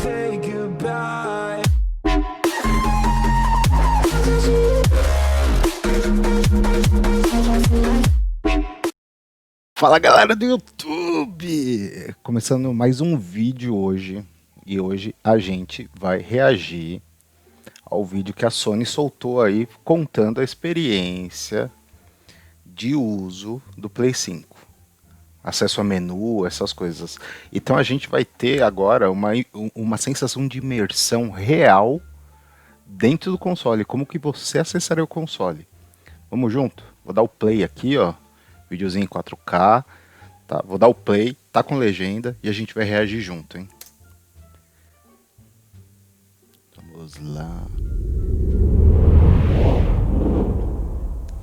say goodbye. Fala galera do YouTube! Começando mais um vídeo hoje. E hoje a gente vai reagir ao vídeo que a Sony soltou aí contando a experiência de uso do Play 5. Acesso a menu, essas coisas. Então a gente vai ter agora uma sensação de imersão real dentro do console. Como que você acessaria o console? Vamos junto? Vou dar o play aqui, ó. Videozinho em 4K. Tá? Vou dar o play, tá com legenda e a gente vai reagir junto, hein? Vamos lá.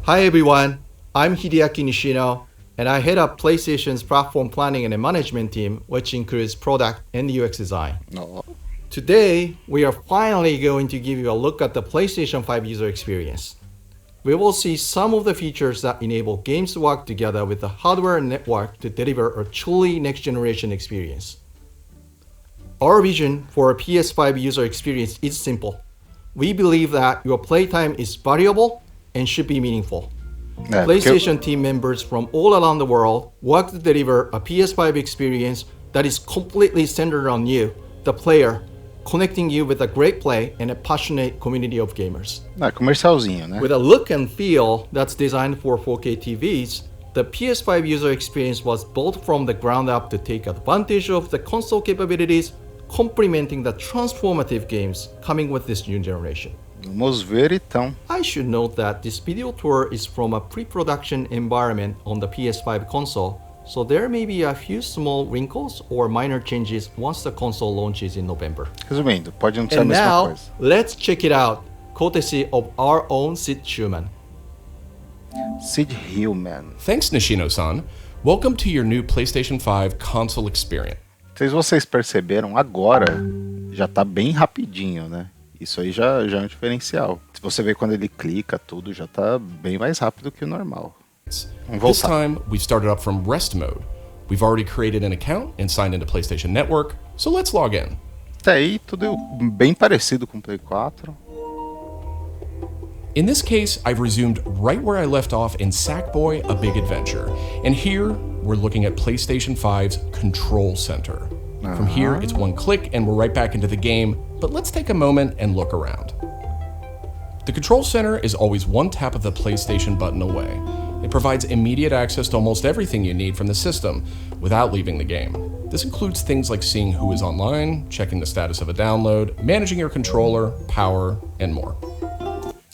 Hi everyone, I'm Hideaki Nishino, and I head up PlayStation's platform planning and management team, which includes product and UX design. Oh. Today, we are finally going to give you a look at the PlayStation 5 user experience. We will see some of the features that enable games to work together with the hardware and network to deliver a truly next-generation experience. Our vision for a PS5 user experience is simple. We believe that your playtime is valuable and should be meaningful. PlayStation team members from all around the world work to deliver a PS5 experience that is completely centered on you, the player, connecting you with a great play and a passionate community of gamers. Comercialzinho, né? With a look and feel that's designed for 4K TVs, the PS5 user experience was built from the ground up to take advantage of the console capabilities, complementing the transformative games coming with this new generation. Vamos ver então. I should note that this video tour is from a pre-production environment on the PS5 console, so there may be a few small wrinkles or minor changes once the console launches in November. Resumindo, pode não ser a And mesma now, coisa. let's check it out, courtesy of our own Sid Schumann. Sid Hillman. Thanks, Nishino-san. Welcome to your new PlayStation 5 console experience. Vocês perceberam, agora já tá bem rapidinho, né? Isso aí já é um diferencial. Se você vê quando ele clica, tudo já tá bem mais rápido que o normal. Vamos This voltar. time, we've started up from rest mode. We've already created an account and signed into PlayStation Network, so let's log in. Até aí, tudo bem parecido com o Play 4. In this case, I've resumed right where I left off in Sackboy: A Big Adventure. And here, we're looking at PlayStation 5's Control Center. From here, it's one click and we're right back into the game, but let's take a moment and look around. The Control Center is always one tap of the PlayStation button away. It provides immediate access to almost everything you need from the system without leaving the game. This includes things like seeing who is online, checking the status of a download, managing your controller, power, and more.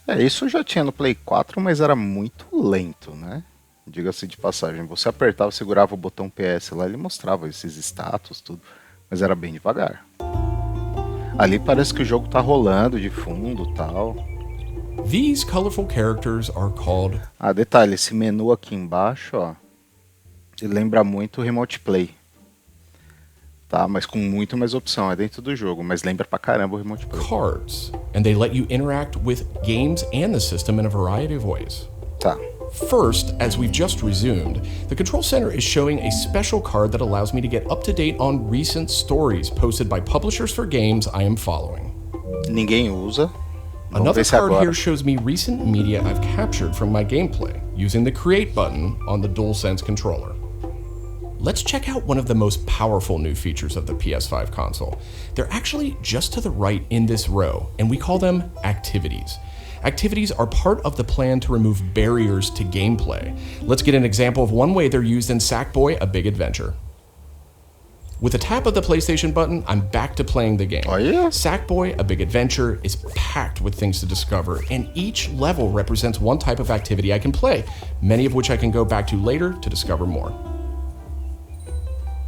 Isso já tinha no Play 4, mas era muito lento, né? Diga-se de passagem, você apertava, segurava o botão PS lá, ele mostrava esses status, tudo, mas era bem devagar. Ali parece que o jogo tá rolando de fundo, tal. These colorful characters are called... Detalhe, esse menu aqui embaixo, ó, ele lembra muito o Remote Play. Tá, mas com muito mais opção, é dentro do jogo, mas lembra pra caramba o Remote Play. Cards, and they let you interact with games and the system in a variety of ways. Tá. First, as we've just resumed, the Control Center is showing a special card that allows me to get up to date on recent stories posted by publishers for games I am following. Ninguém usa. Another card here shows me recent media I've captured from my gameplay using the Create button on the DualSense controller. Let's check out one of the most powerful new features of the PS5 console. They're actually just to the right in this row, and we call them activities. Activities are part of the plan to remove barriers to gameplay. Let's get an example of one way they're used in Sackboy: A Big Adventure. With a tap of the PlayStation button, I'm back to playing the game. Oh yeah? Sackboy: A Big Adventure is packed with things to discover, and each level represents one type of activity I can play, many of which I can go back to later to discover more.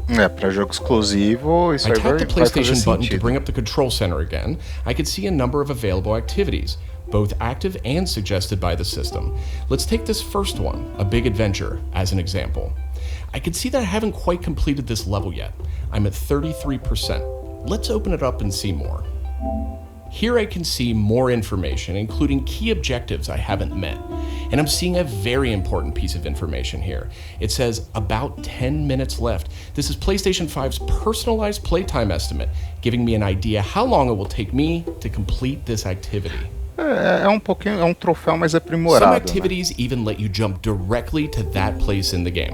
Para jogo exclusivo, isso I aí tap the PlayStation button to sentido. bring up the Control Center again. I can see a number of available activities, both active and suggested by the system. Let's take this first one, A Big Adventure, as an example. I can see that I haven't quite completed this level yet. I'm at 33%. Let's open it up and see more. Here I can see more information, including key objectives I haven't met. And I'm seeing a very important piece of information here. It says about 10 minutes left. This is PlayStation 5's personalized playtime estimate, giving me an idea how long it will take me to complete this activity. É um troféu mais Some aprimorado, né? activities even let you jump directly to that place in the game.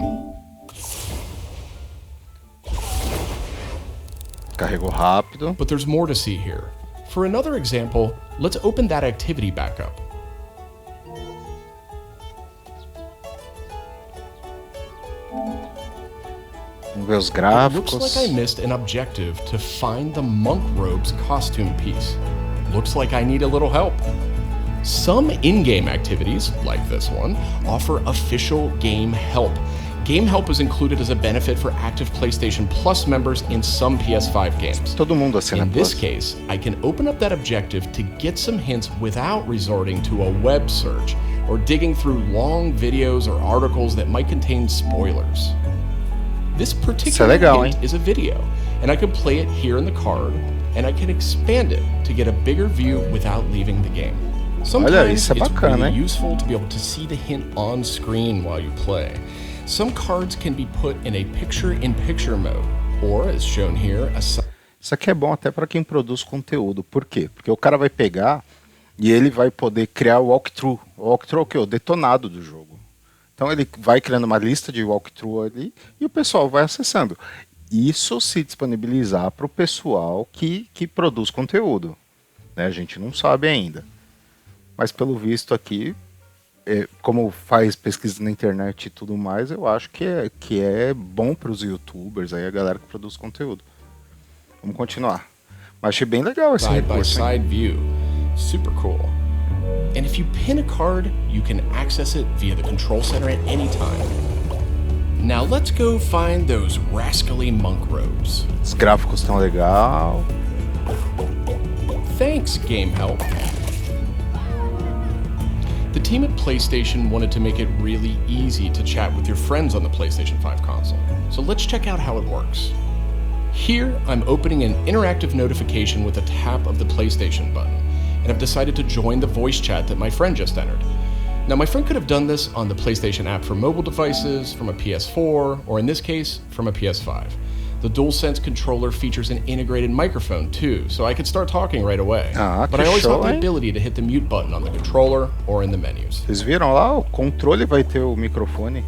Carregou rápido. But there's more to see here. For another example, let's open that activity back up. Vamos ver os It gráficos. looks like I missed an objective to find the monk robe's costume piece. Looks like I need a little help. Some in-game activities, like this one, offer official game help. Game help is included as a benefit for active PlayStation Plus members in some PS5 games. Todo mundo assina In this Plus. case, I can open up that objective to get some hints without resorting to a web search or digging through long videos or articles that might contain spoilers. This particular legal, hint is a video, and I can play it here in the card, and I can expand it to get a bigger view without leaving the game. Sometimes isso é it's bacana, really hein? useful to be able to see the hint on screen while you play. Some cards can be put in a picture-in-picture mode, or as shown here, a Isso aqui é bom até para quem produz conteúdo. Por quê? Porque o cara vai pegar e ele vai poder criar o walkthrough. O walkthrough é o quê? O detonado do jogo. Então ele vai criando uma lista de walkthrough ali e o pessoal vai acessando. Isso se disponibilizar para o pessoal que produz conteúdo, né? A gente não sabe ainda. Mas pelo visto aqui, como faz pesquisa na internet e tudo mais, eu acho que é bom para os youtubers, aí a galera que produz conteúdo. Vamos continuar. Mas achei bem legal esse recurso, hein? side-by-side view. Super cool. And if you pin a card, you can access it via the control center at any time. Now let's go find those rascally monk robes. Os gráficos estão legal. Thanks, Game Help. The team at PlayStation wanted to make it really easy to chat with your friends on the PlayStation 5 console. So let's check out how it works. Here, I'm opening an interactive notification with a tap of the PlayStation button, and I've decided to join the voice chat that my friend just entered. Now, my friend could have done this on the PlayStation app for mobile devices, from a PS4, or in this case, from a PS5. The DualSense controller features an integrated microphone too, so I could start talking right away. But I always have the ability to hit the mute button on the controller or in the menus. Vocês viram lá? O controle vai ter o microfone.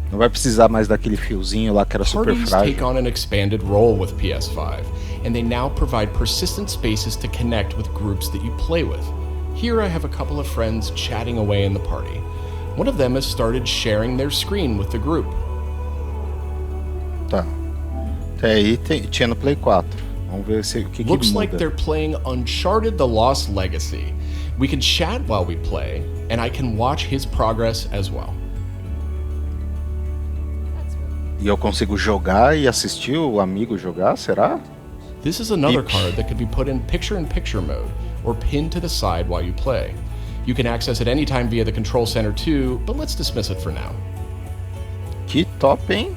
Não vai precisar mais daquele fiozinho lá que era super Parties take frágil. on an expanded role with PS5, and they now provide persistent spaces to connect with groups that you play with. Here I have a couple of friends chatting away in the party. One of them has started sharing their screen with the group. Tá. Até aí tinha no Play 4. Vamos ver o que Looks muda. like they're playing Uncharted: The Lost Legacy. We can chat while we play, and I can watch his progress as well. E eu consigo jogar e assistir o amigo jogar, será? This is another Eep. card that could be put in picture-in-picture mode, or pinned to the side while you play. You can access it anytime via the control center too, but let's dismiss it for now. Que top, hein?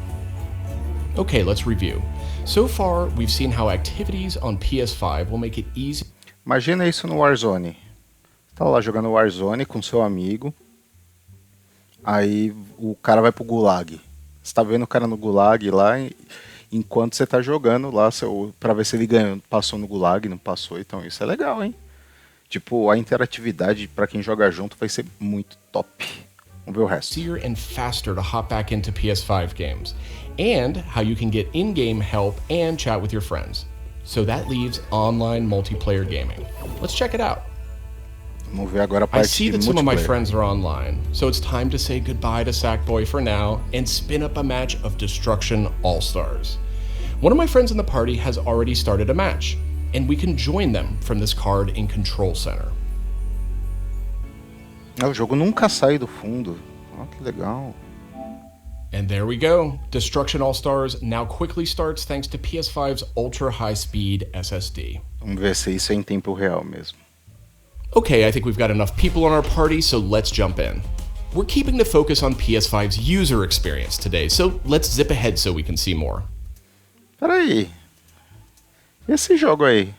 Okay, let's review. So far, we've seen how activities on PS5 will make it easy. Imagina isso no Warzone. Você tá lá jogando Warzone com seu amigo. Aí o cara vai pro Gulag. Você tá vendo o cara no Gulag lá enquanto você tá jogando lá pra ver se ele ganhou, passou no Gulag, não passou. Então isso é legal, hein? Tipo, a interatividade pra quem joga junto vai ser muito top. Vamos ver o resto. Easier and faster to hop back into PS5 games, and how you can get in-game help and chat with your friends. So that leaves online multiplayer gaming. Let's check it out. Vamos ver agora a I parte see de that some of my multiplayer. friends are online, so it's time to say goodbye to Sackboy for now and spin up a match of Destruction All-Stars. One of my friends in the party has already started a match, and we can join them from this card in Control Center. O jogo nunca sai do fundo. Ó, que legal. And there we go. Destruction All-Stars now quickly starts thanks to PS5's ultra-high-speed SSD. Vamos ver se isso é em tempo real mesmo. Okay, I think we've got enough people on our party, so let's jump in. We're keeping the focus on PS5's user experience today, so let's zip ahead so we can see more. Peraí. Esse jogo aí?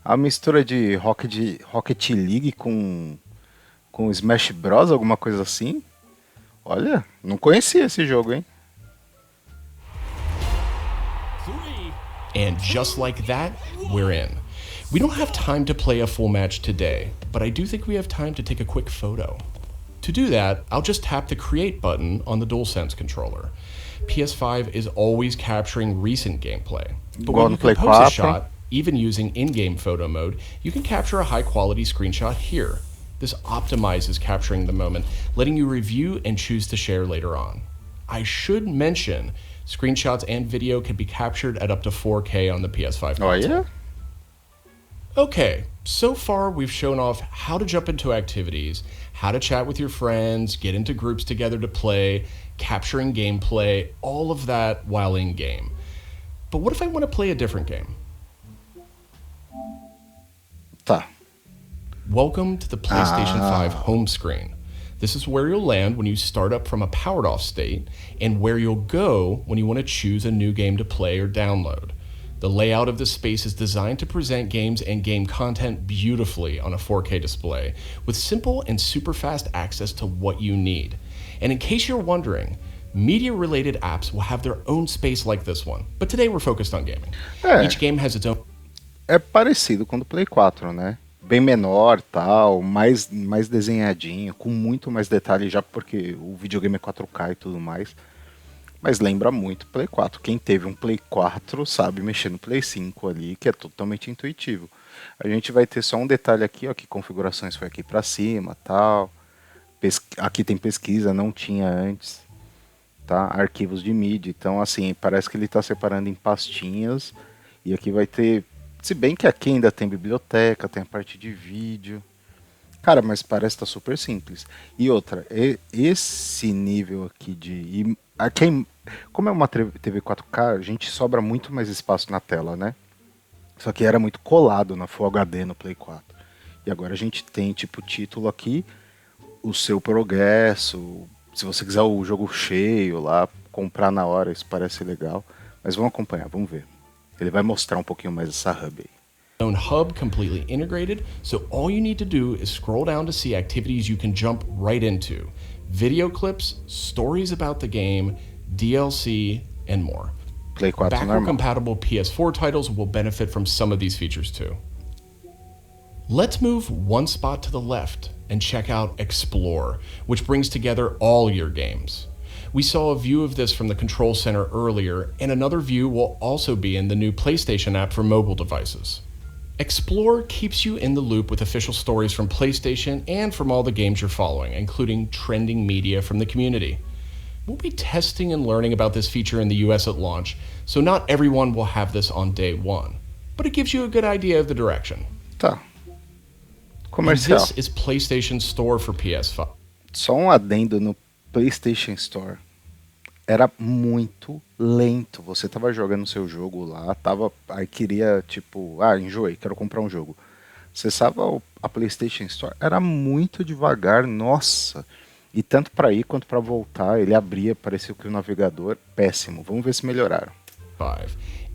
A mistura de Rocket League com com Smash Bros, alguma coisa assim. Olha, não conhecia esse jogo, hein? And just like that, we're in. We don't have time to play a full match today, but I do think we have time to take a quick photo. To do that, I'll just tap the Create button on the DualSense controller. PS5 is always capturing recent gameplay, but when you compose a shot, even using in-game photo mode, you can capture a high-quality screenshot here. This optimizes capturing the moment, letting you review and choose to share later on. I should mention, screenshots and video can be captured at up to 4K on the PS5 console. Oh, yeah? Okay, so far we've shown off how to jump into activities, how to chat with your friends, get into groups together to play, capturing gameplay, all of that while in-game. But what if I want to play a different game? Tá. Welcome to the PlayStation 5 home screen. This is where you'll land when you start up from a powered off state, and where you'll go when you want to choose a new game to play or download. The layout of this space is designed to present games and game content beautifully on a 4K display, with simple and super fast access to what you need. And in case you're wondering, media-related apps will have their own space like this one, but today we're focused on gaming. Each game has its own... É parecido com o do Play 4, né? Bem menor, tal, mais desenhadinho, com muito mais detalhe já porque o videogame é 4K e tudo mais. Mas lembra muito Play 4. Quem teve um Play 4 sabe mexer no Play 5 ali, que é totalmente intuitivo. A gente vai ter só um detalhe aqui, ó, que configurações foi aqui para cima, tal. Aqui tem pesquisa, não tinha antes, tá? Arquivos de mídia. Então, assim, parece que ele está separando em pastinhas. E aqui vai ter, se bem que aqui ainda tem biblioteca, tem a parte de vídeo. Cara, mas parece estar super simples. E outra, esse nível aqui de... Aqui, como é uma TV 4K, a gente sobra muito mais espaço na tela, né? Só que era muito colado na Full HD no Play 4. E agora a gente tem, tipo, título aqui, o seu progresso, se você quiser o jogo cheio lá, comprar na hora, isso parece legal. Mas vamos acompanhar, vamos ver. Ele vai mostrar um pouquinho mais essa hub aí. Own hub completely integrated, so all you need to do is scroll down to see activities you can jump right into. Video clips, stories about the game, DLC, and more. Play 4 Backward-compatible PS4 titles will benefit from some of these features too. Let's move one spot to the left and check out Explore, which brings together all your games. We saw a view of this from the Control Center earlier, and another view will also be in the new PlayStation app for mobile devices. Explore keeps you in the loop with official stories from PlayStation and from all the games you're following, including trending media from the community. We'll be testing and learning about this feature in the US at launch, so not everyone will have this on day one, but it gives you a good idea of the direction. Tá. Comercial. This is PlayStation Store for PS5. Só um adendo no PlayStation Store. Era muito lento. Você tava jogando seu jogo lá, aí queria, tipo, enjoei, quero comprar um jogo. Acessava a PlayStation Store, era muito devagar, nossa. E tanto para ir quanto para voltar, ele abria, parecia que o navegador, péssimo. Vamos ver se melhoraram.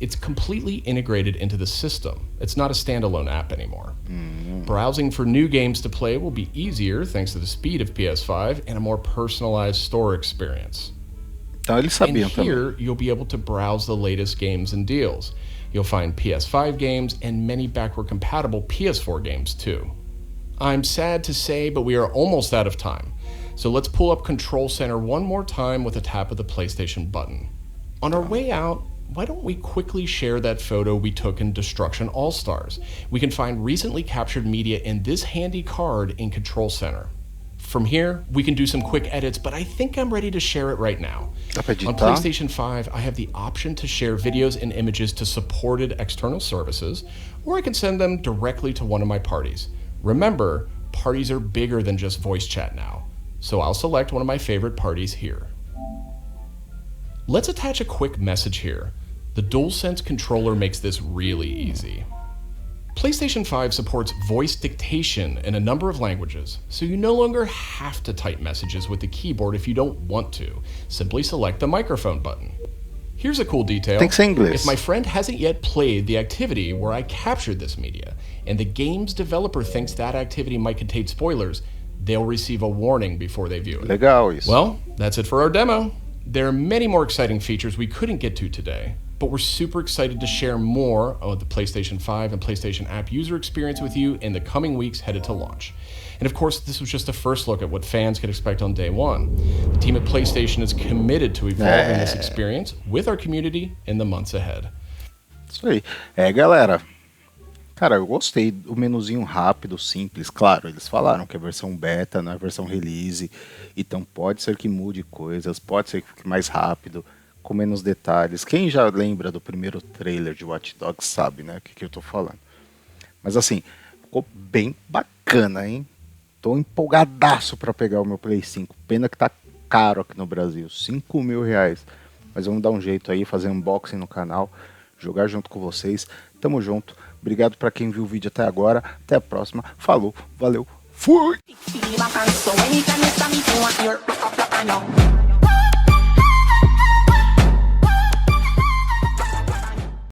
It's completely integrated into the system. It's not a standalone app anymore. Browsing for new games to play will be easier thanks to the speed of PS5 and a more personalized store experience. Então eles sabiam and here, you'll be able to browse the latest games and deals. You'll find PS5 games and many backward-compatible PS4 games too. I'm sad to say, but we are almost out of time. So let's pull up Control Center one more time with a tap of the PlayStation button. On our way out, why don't we quickly share that photo we took in Destruction All-Stars? We can find recently captured media in this handy card in Control Center. From here, we can do some quick edits, but I think I'm ready to share it right now. On PlayStation 5, I have the option to share videos and images to supported external services, or I can send them directly to one of my parties. Remember, parties are bigger than just voice chat now, so I'll select one of my favorite parties here. Let's attach a quick message here. The DualSense controller makes this really easy. PlayStation 5 supports voice dictation in a number of languages, so you no longer have to type messages with the keyboard if you don't want to. Simply select the microphone button. Here's a cool detail. If my friend hasn't yet played the activity where I captured this media, and the game's developer thinks that activity might contain spoilers, they'll receive a warning before they view it. Legal isso. Well, that's it for our demo. There are many more exciting features we couldn't get to today, but we're super excited to share more of the PlayStation 5 and PlayStation app user experience with you in the coming weeks headed to launch. And of course, this was just a first look at what fans can expect on day one. The team at PlayStation is committed to evolving this experience with our community in the months ahead. Isso aí. Galera, cara, eu gostei do menuzinho rápido, simples. Claro, eles falaram que é versão beta, não é versão release, então pode ser que mude coisas, pode ser que fique mais rápido, com menos detalhes. Quem já lembra do primeiro trailer de Watch Dogs sabe, né, o que eu tô falando. Mas assim, ficou bem bacana, hein? Tô empolgadaço pra pegar o meu Play 5. Pena que tá caro aqui no Brasil, R$5.000. Mas vamos dar um jeito aí, fazer unboxing no canal, jogar junto com vocês. Tamo junto. Obrigado pra quem viu o vídeo até agora. Até a próxima. Falou, valeu, fui!